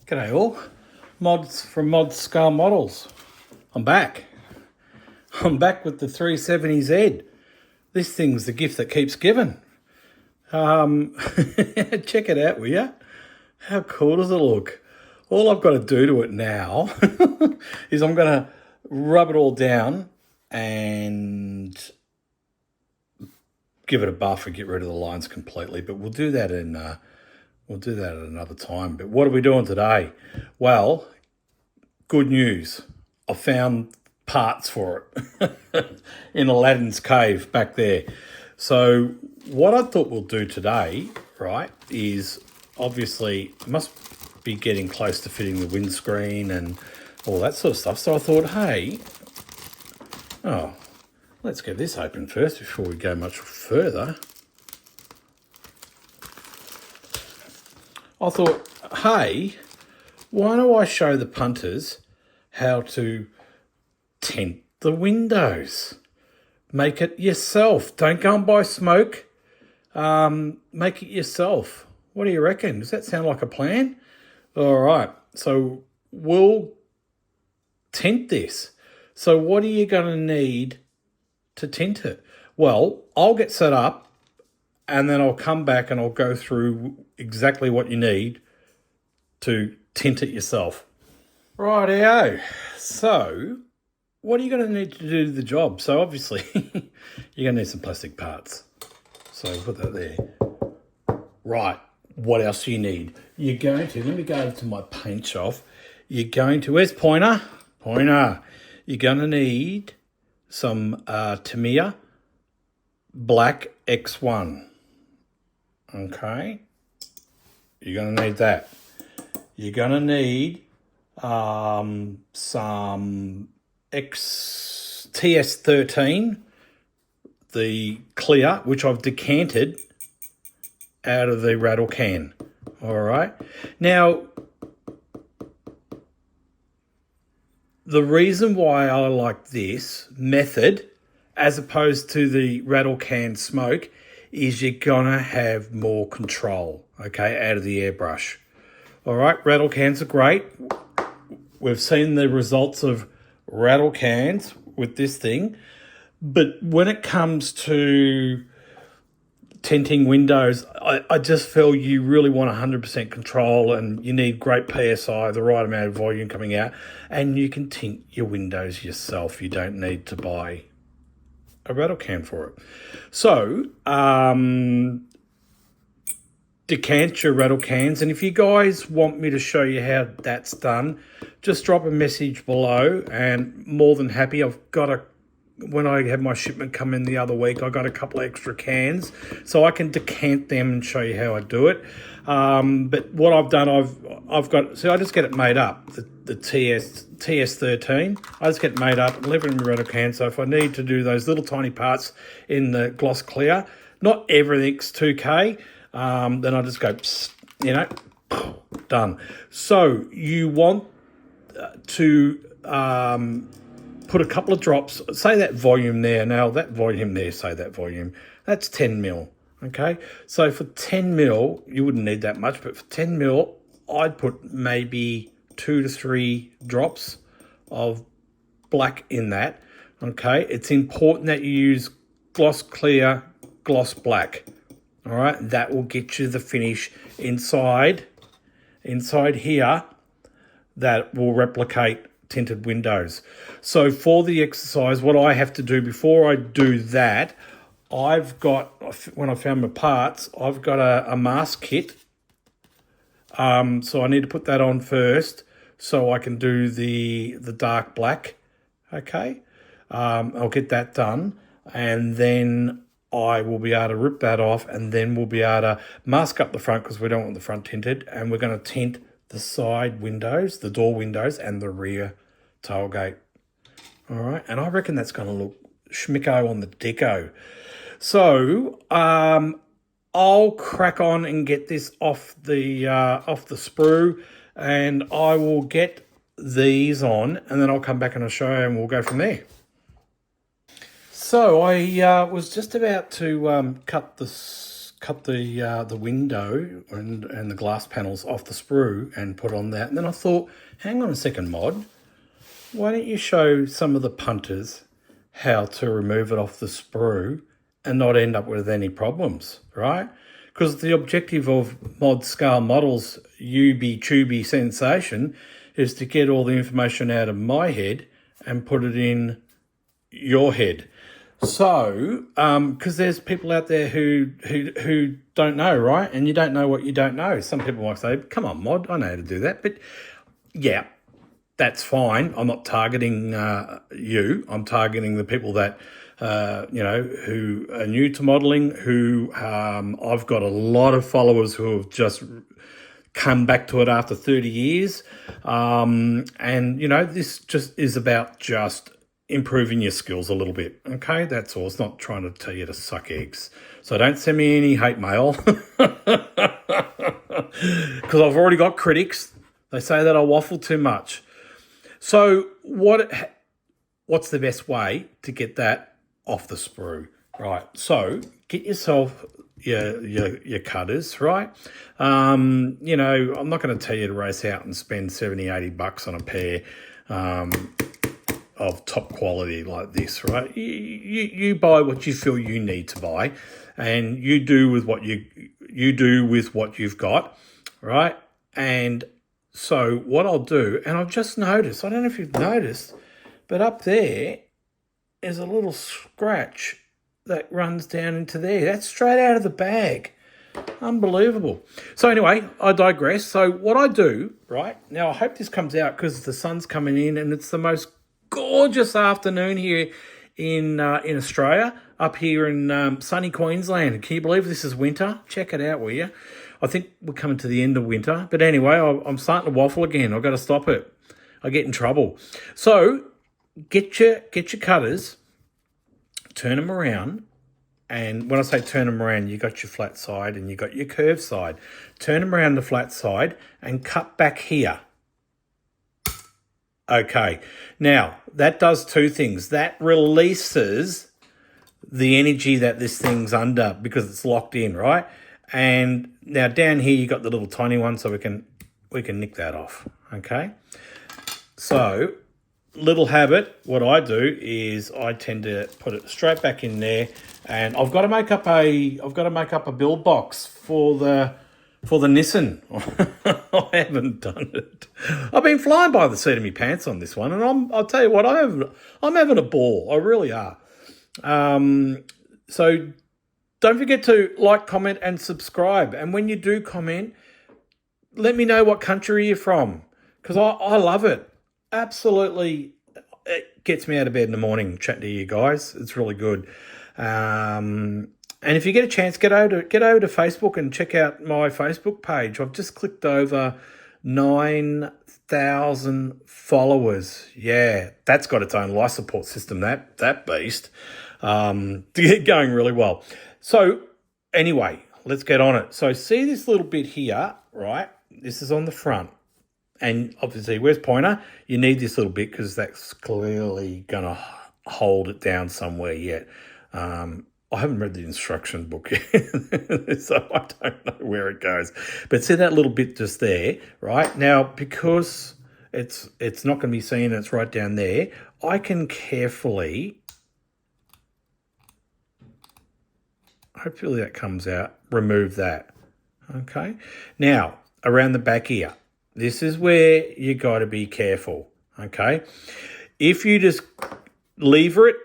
G'day all, mods from Mod Scale Models. I'm back with the 370Z. This thing's the gift that keeps giving. Check it out, will ya? How cool does it look? All I've got to do to it now is I'm going to rub it all down and give it a buff and get rid of the lines completely, but we'll do that at another time. But what are we doing today? Well, good news. I found parts for it in Aladdin's cave back there. So what I thought we'll do today, right, is obviously I must be getting close to fitting the windscreen and all that sort of stuff. So I thought, hey, let's get this open first before we go much further. I thought, hey, why don't I show the punters how to tint the windows? Make it yourself. Don't go and buy smoke. Make it yourself. What do you reckon? Does that sound like a plan? All right, so we'll tint this. So what are you going to need to tint it? Well, I'll get set up and then I'll come back and I'll go through exactly what you need to tint it yourself. Rightio. So what are you going to need to do the job? So obviously you're going to need some plastic parts. So put that there. Right. What else do you need? You're going to, let me go to my paint shop. You're going to, where's Pointer? Pointer. You're going to need some Tamiya Black X1. Okay. You're going to need that. You're going to need some TS13, the clear, which I've decanted out of the rattle can. All right. Now, the reason why I like this method as opposed to the rattle can smoke is you're gonna have more control, okay, out of the airbrush. All right, rattle cans are great. We've seen the results of rattle cans with this thing, but when it comes to tinting windows, I just feel you really want 100% control and you need great PSI, the right amount of volume coming out, and you can tint your windows yourself. You don't need to buy a rattle can for it. So, decant your rattle cans, and if you guys want me to show you how that's done, just drop a message below, and more than happy. When I had my shipment come in the other week, I got a couple of extra cans, so I can decant them and show you how I do it. But what I've done, I've got, so I just get it made up, the TS13. I just get it made up, leave it in the rattle can. So if I need to do those little tiny parts in the gloss clear, not everything's 2K, then I just go, done. So you want to put a couple of drops, say that volume there. Now that volume there, say that volume, that's 10 mil. Okay. So for 10 mil, you wouldn't need that much, but for 10 mil, I'd put maybe 2 to 3 drops of black in that. Okay. It's important that you use gloss clear, gloss black. All right. That will get you the finish inside here that will replicate tinted windows. So for the exercise, what I have to do before I do that, I've got, when I found my parts, I've got a mask kit. So I need to put that on first so I can do the dark black. Okay. I'll get that done, and then I will be able to rip that off, and then we'll be able to mask up the front because we don't want the front tinted, and we're going to tint the side windows, the door windows, and the rear tailgate. All right, and I reckon that's going to look schmicko on the deco. So I'll crack on and get this off the sprue, and I will get these on, and then I'll come back and I'll show you, and we'll go from there. So I was just about to cut the the window and the glass panels off the sprue and put on that. And then I thought, hang on a second, Mod. Why don't you show some of the punters how to remove it off the sprue and not end up with any problems, right? Because the objective of Mod Scale Models UB sensation is to get all the information out of my head and put it in your head. So, because there's people out there who don't know, right? And you don't know what you don't know. Some people might say, come on, Mod, I know how to do that. But yeah, that's fine. I'm not targeting you. I'm targeting the people that, who are new to modelling, who I've got a lot of followers who have just come back to it after 30 years. This just is about just improving your skills a little bit. Okay, that's all. It's not trying to tell you to suck eggs. So don't send me any hate mail because I've already got critics. They say that I waffle too much. So what's the best way to get that off the sprue? Right. So get yourself your cutters, right? I'm not going to tell you to race out and spend $70-80 on a pair of top quality like this, right? You buy what you feel you need to buy, and you do with what you've got, right? And so what I'll do, and I've just noticed, I don't know if you've noticed, but up there is a little scratch that runs down into there. That's straight out of the bag. Unbelievable. So anyway, I digress. So what I do, right, now I hope this comes out because the sun's coming in and it's the most gorgeous afternoon here in Australia, up here in sunny Queensland. Can you believe this is winter? Check it out, will you? I think we're coming to the end of winter. But anyway, I'm starting to waffle again. I've got to stop it. I get in trouble. So get your cutters, turn them around. And when I say turn them around, you got your flat side and you got your curved side. Turn them around the flat side and cut back here. Okay, now that does two things. That releases the energy that this thing's under because it's locked in, right? And now down here you got the little tiny one, so we can nick that off. Okay, so little habit. What I do is I tend to put it straight back in there, and I've got to make up a build box for the Nissan. I haven't done it. I've been flying by the seat of my pants on this one, and I'll tell you what, I'm having a ball. I really are. So don't forget to like, comment, and subscribe. And when you do comment, let me know what country you're from, because I love it. Absolutely, it gets me out of bed in the morning chatting to you guys. It's really good. And if you get a chance, get over to Facebook and check out my Facebook page. I've just clicked over 9,000 followers. Yeah, that's got its own life support system, that beast. To get going really well. So anyway, let's get on it. So see this little bit here, right? This is on the front. And obviously, where's pointer? You need this little bit because that's clearly going to hold it down somewhere yet. I haven't read the instruction book yet, so I don't know where it goes. But see that little bit just there, right? Now, because it's not going to be seen, it's right down there, I can carefully, hopefully that comes out, remove that. Okay? Now, around the back here, this is where you got to be careful, okay? If you just lever it,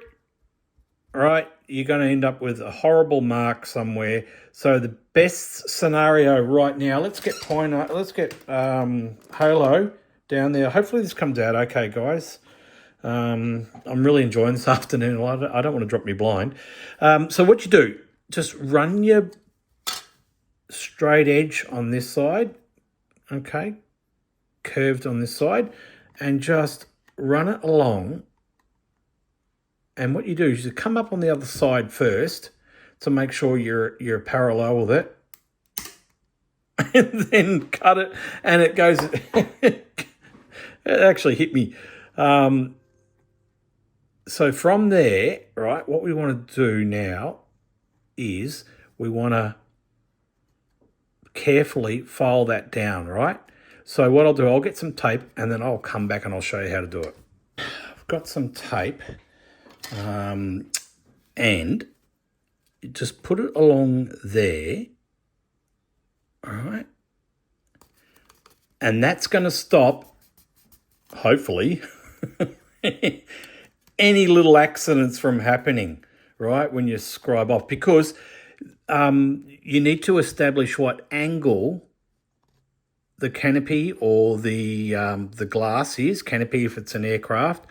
right, you're going to end up with a horrible mark somewhere. So the best scenario right now, let's get Halo down there. Hopefully this comes out okay, guys. I'm really enjoying this afternoon. I don't want to drop me blind. So what you do, just run your straight edge on this side, okay, curved on this side, and just run it along. And what you do is you come up on the other side first to make sure you're parallel with it, and then cut it, and it goes. It actually hit me. So from there, right, what we want to do now is we want to carefully file that down, right? So what I'll do, I'll get some tape and then I'll come back and I'll show you how to do it. I've got some tape and just put it along there, all right? And that's going to stop, hopefully, any little accidents from happening, right, when you scribe off. Because you need to establish what angle the canopy or the glass is. Canopy if it's an aircraft.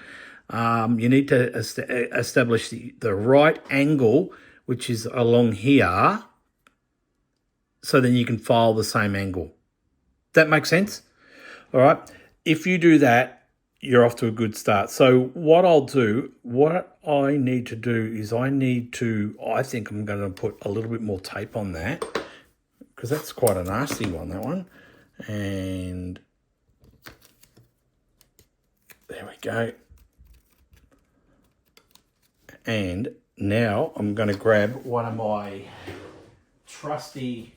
You need to establish the right angle, which is along here, so then you can file the same angle. That makes sense? All right. If you do that, you're off to a good start. So what I'll do, what I need to do is I think I'm going to put a little bit more tape on that, because that's quite a nasty one, that one. And there we go. And now I'm going to grab one of my trusty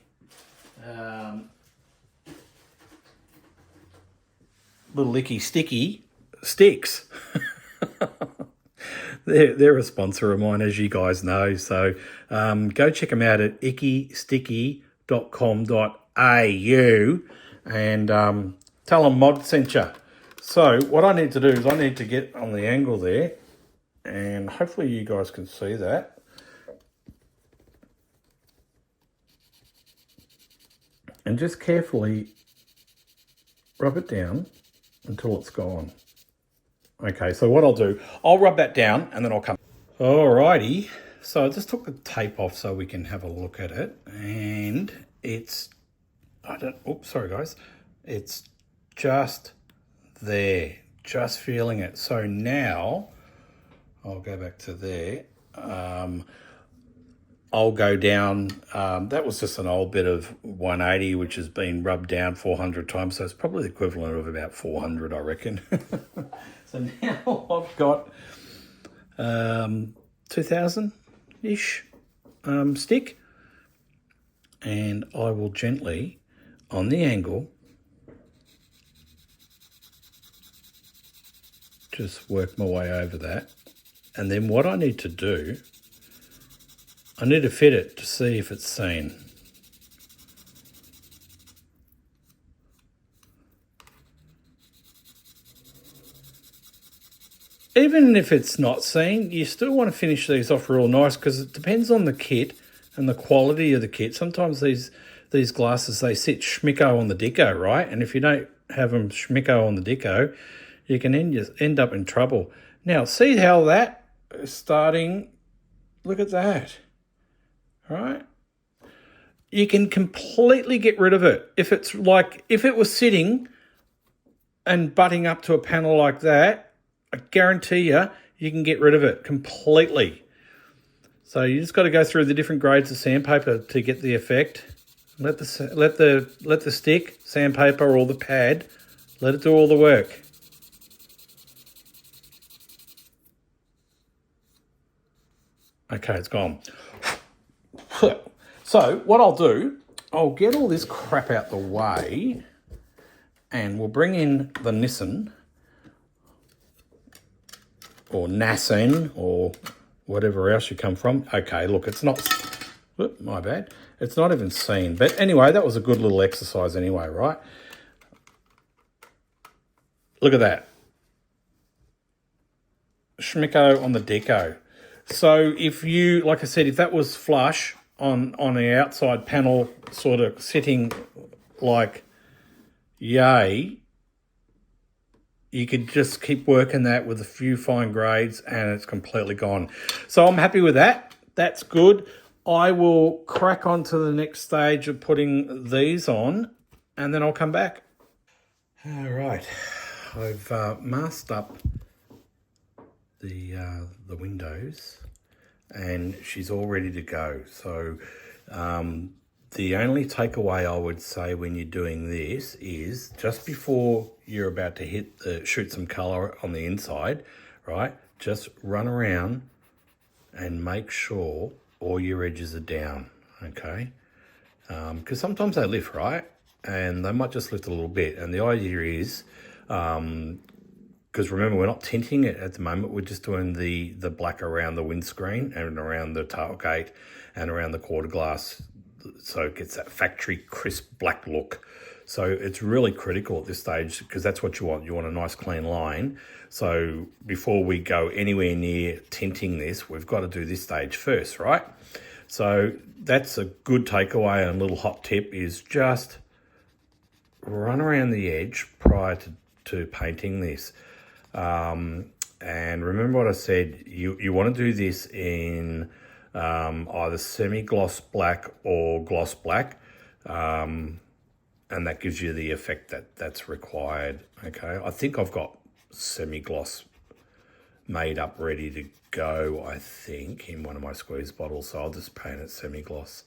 little licky sticky sticks. They're a sponsor of mine, as you guys know. So go check them out at ickysticky.com.au and tell them Mod sent you. So what I need to do is I need to get on the angle there, and hopefully you guys can see that. And just carefully rub it down until it's gone. Okay, so what I'll do, I'll rub that down and then I'll come. Alrighty, so I just took the tape off so we can have a look at it. And it's, sorry guys. It's just there, just feeling it. So now, I'll go back to there. I'll go down, that was just an old bit of 180, which has been rubbed down 400 times. So it's probably the equivalent of about 400, I reckon. So now I've got 2000-ish stick. And I will gently, on the angle, just work my way over that. And then what I need to do, I need to fit it to see if it's seen. Even if it's not seen, you still want to finish these off real nice, because it depends on the kit and the quality of the kit. Sometimes these glasses, they sit schmicko on the dicko, right? And if you don't have them schmicko on the dicko, you can end up in trouble. Now, see how that is starting? Look at that. Right? You can completely get rid of it. If it was sitting and butting up to a panel like that, I guarantee you can get rid of it completely. So you just got to go through the different grades of sandpaper to get the effect. Let the stick, sandpaper, or the pad, let it do all the work. Okay, it's gone. So what I'll do, I'll get all this crap out the way, and we'll bring in the Nissan or Nassan or whatever else you come from. Okay, look, it's not, my bad. It's not even seen. But anyway, that was a good little exercise anyway, right? Look at that. Schmicko on the deco. So if you, like I said, if that was flush on the outside panel, sort of sitting like yay, you could just keep working that with a few fine grades and it's completely gone. So I'm happy with that. That's good. I will crack on to the next stage of putting these on, and then I'll come back. All right, I've masked up the windows, and she's all ready to go. So the only takeaway I would say when you're doing this is just before you're about to shoot some colour on the inside, right? Just run around and make sure all your edges are down, okay? because sometimes they lift, right? And they might just lift a little bit. And the idea is, because remember, we're not tinting it at the moment. We're just doing the black around the windscreen and around the tailgate and around the quarter glass, so it gets that factory crisp black look. So it's really critical at this stage, because that's what you want. You want a nice clean line. So before we go anywhere near tinting this, we've got to do this stage first, right? So that's a good takeaway, and a little hot tip is just run around the edge prior to painting this. And remember what I said, you want to do this in either semi-gloss black or gloss black, and that gives you the effect that's required. Okay, I think I've got semi-gloss made up ready to go, I think, in one of my squeeze bottles, so I'll just paint it semi-gloss.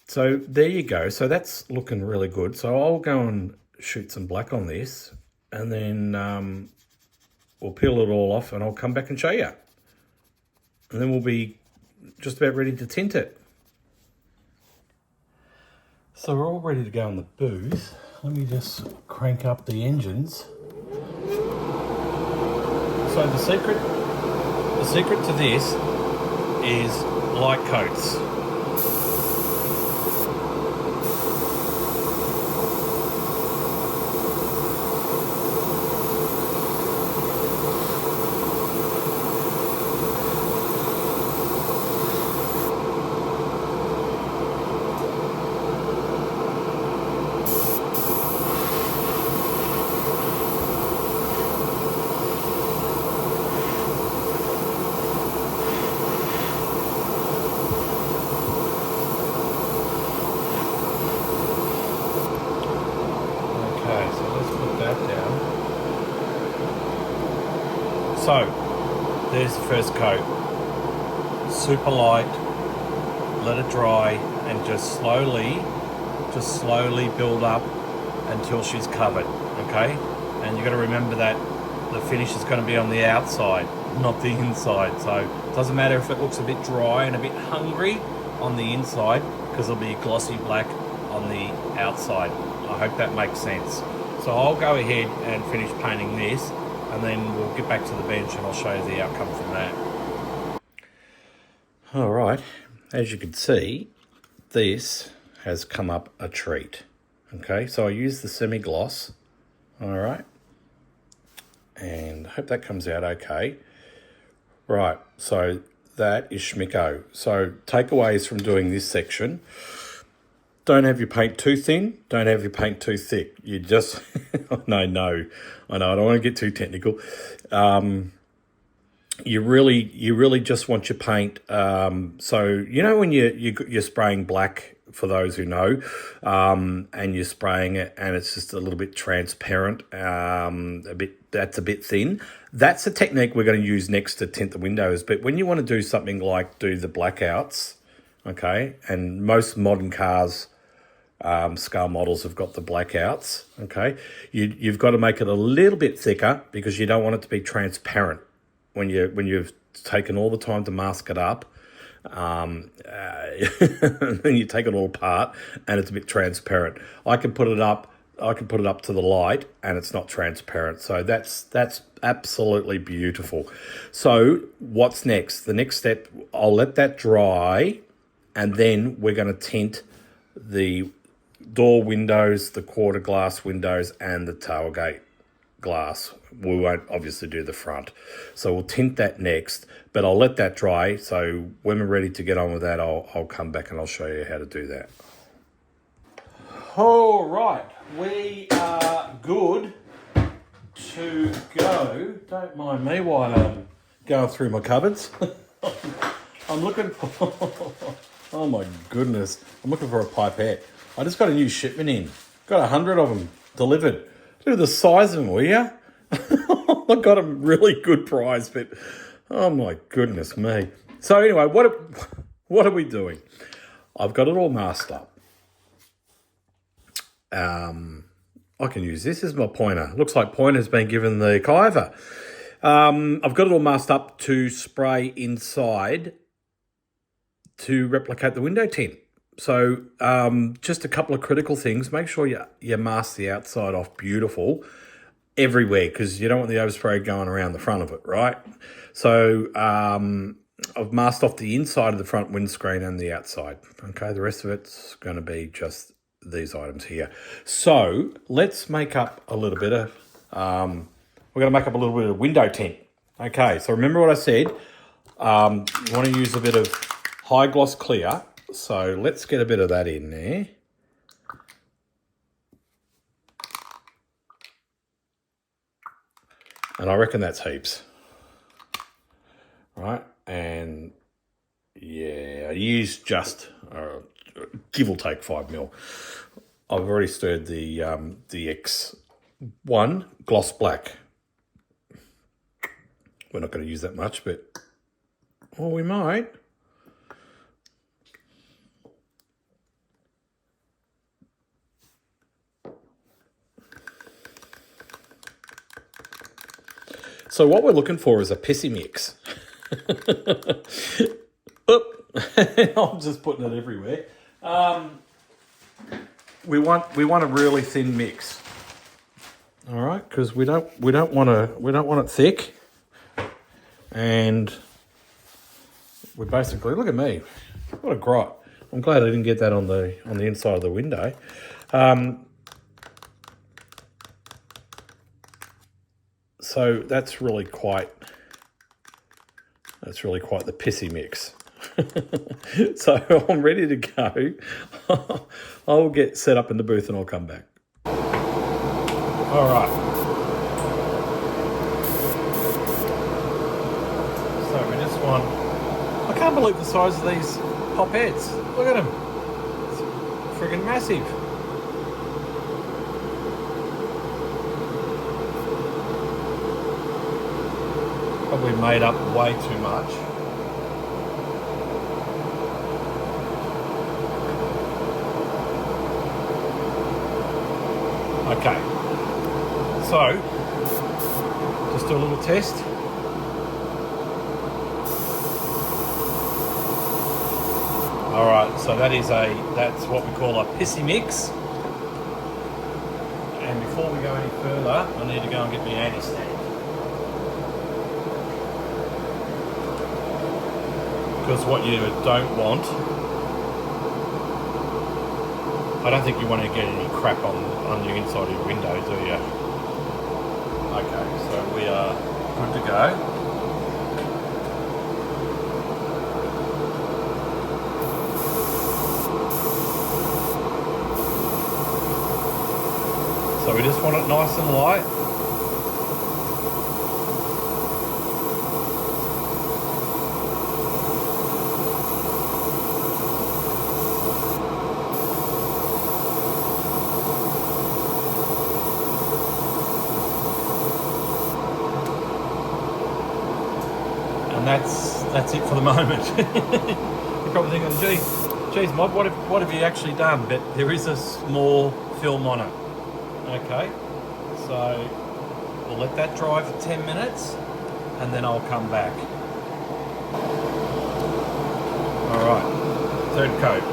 So there you go. So that's looking really good. So I'll go and shoot some black on this, and then we'll peel it all off, and I'll come back and show you. And then we'll be just about ready to tint it. So we're all ready to go in the booth. Let me just crank up the engines. So the secret to this is light coats. So, there's the first coat. Super light, let it dry, and just slowly build up until she's covered, okay? And you got to remember that the finish is going to be on the outside, not the inside. So it doesn't matter if it looks a bit dry and a bit hungry on the inside, because it'll be glossy black on the outside. I hope that makes sense. So I'll go ahead and finish painting this, and then we'll get back to the bench and I'll show you the outcome from that. All right, as you can see, this has come up a treat. Okay, so I use the semi-gloss, all right, and I hope that comes out okay. Right, so that is schmicko. So takeaways from doing this section: don't have your paint too thin, don't have your paint too thick. You just, I know, I don't want to get too technical. You really just want your paint. So, you know, when you're spraying black, for those who know, and you're spraying it and it's just a little bit transparent, that's a bit thin. That's a technique we're going to use next to tint the windows. But when you want to do something like do the blackouts, okay, and most modern cars, scale models have got the blackouts, okay, you've got to make it a little bit thicker, because you don't want it to be transparent when you've taken all the time to mask it up. Then you take it all apart and it's a bit transparent. I can put it up to the light and it's not transparent. So that's absolutely beautiful. So what's next? The next step, I'll let that dry, and then we're going to tint the door windows, the quarter glass windows, and the tailgate glass. We won't obviously do the front. So we'll tint that next, but I'll let that dry. So when we're ready to get on with that, I'll come back and I'll show you how to do that. All right, we are good to go. Don't mind me while I'm going through my cupboards. I'm looking for, oh my goodness, I'm looking for a pipette. I just got a new shipment in. Got 100 of them delivered. Look at the size of them, will you? I got a really good price, but oh my goodness me. So anyway, what are we doing? I've got it all masked up. I can use this as my pointer. Looks like pointer's been given the Kaiver. I've got it all masked up to spray inside to replicate the window tint. So just a couple of critical things. Make sure you mask the outside off beautiful everywhere, because you don't want the overspray going around the front of it, right? So I've masked off the inside of the front windscreen and the outside. Okay, the rest of it's going to be just these items here. So let's make up a little bit of, we're going to make up a little bit of window tint. Okay, so remember what I said. You want to use a bit of high gloss clear. So let's get a bit of that in there. And I reckon that's heaps. Right, and yeah, I use just give or take 5 ml. I've already stirred the X1 gloss black. We're not going to use that much, but well, we might. So what we're looking for is a pissy mix. I'm just putting it everywhere. We want a really thin mix. All right, because we don't want it thick, and we basically, look at me, what a grot. I'm glad I didn't get that on the inside of the window. So that's really quite the pissy mix. So I'm ready to go. I'll get set up in the booth and I'll come back. All right. So we just want, I can't believe the size of these pop heads. Look at them. It's friggin' massive. Probably made up way too much. Okay, so just do a little test. All right, so that's what we call a pissy mix. And before we go any further, I need to go and get my anti-stand. Because what you don't want, I don't think you want to get any crap on the inside of your window, do you? Okay, so we are good to go. So we just want it nice and light. And that's it for the moment. You're probably thinking, geez, Mod, what have you actually done? But there is a small film on it. Okay, so we'll let that dry for 10 minutes and then I'll come back. All right, third coat.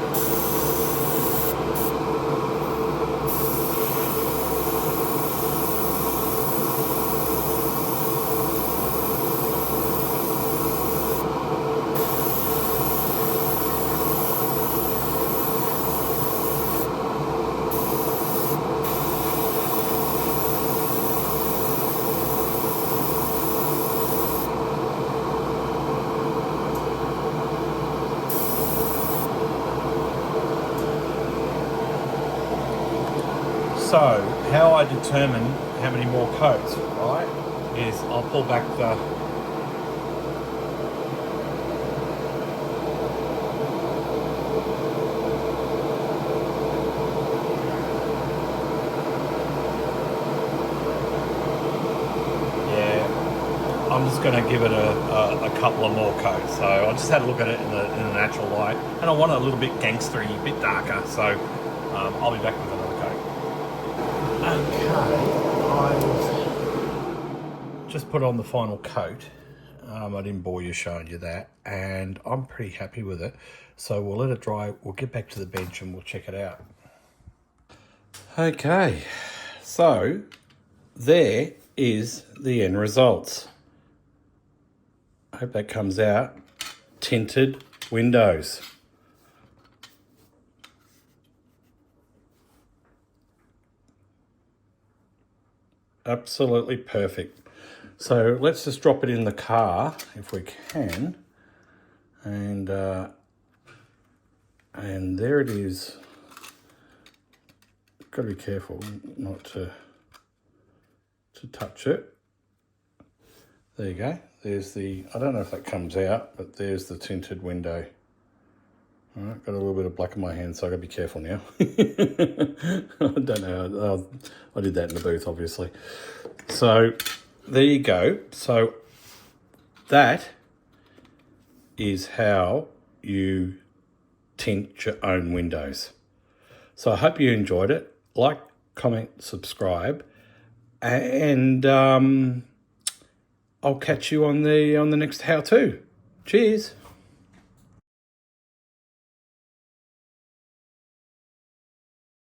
So, how I determine how many more coats, right, is I'll pull back the I'm just going to give it a couple of more coats. So I just had a look at it in the natural light, and I want it a little bit gangstery, a bit darker. So I'll be back with another coat. Okay, I've just put on the final coat. I didn't bore you showing you that, and I'm pretty happy with it. So we'll let it dry. We'll get back to the bench and we'll check it out. Okay, so there is the end results. I hope that comes out. Tinted windows. Absolutely perfect. So let's just drop it in the car if we can. And there it is. Got to be careful not to touch it. There you go. There's the, I don't know if that comes out, but there's the tinted window. All right, got a little bit of black in my hand, so I've got to be careful now. I don't know. I did that in the booth, obviously. So there you go. So that is how you tint your own windows. So I hope you enjoyed it. Like, comment, subscribe, and I'll catch you on the next how-to. Cheers.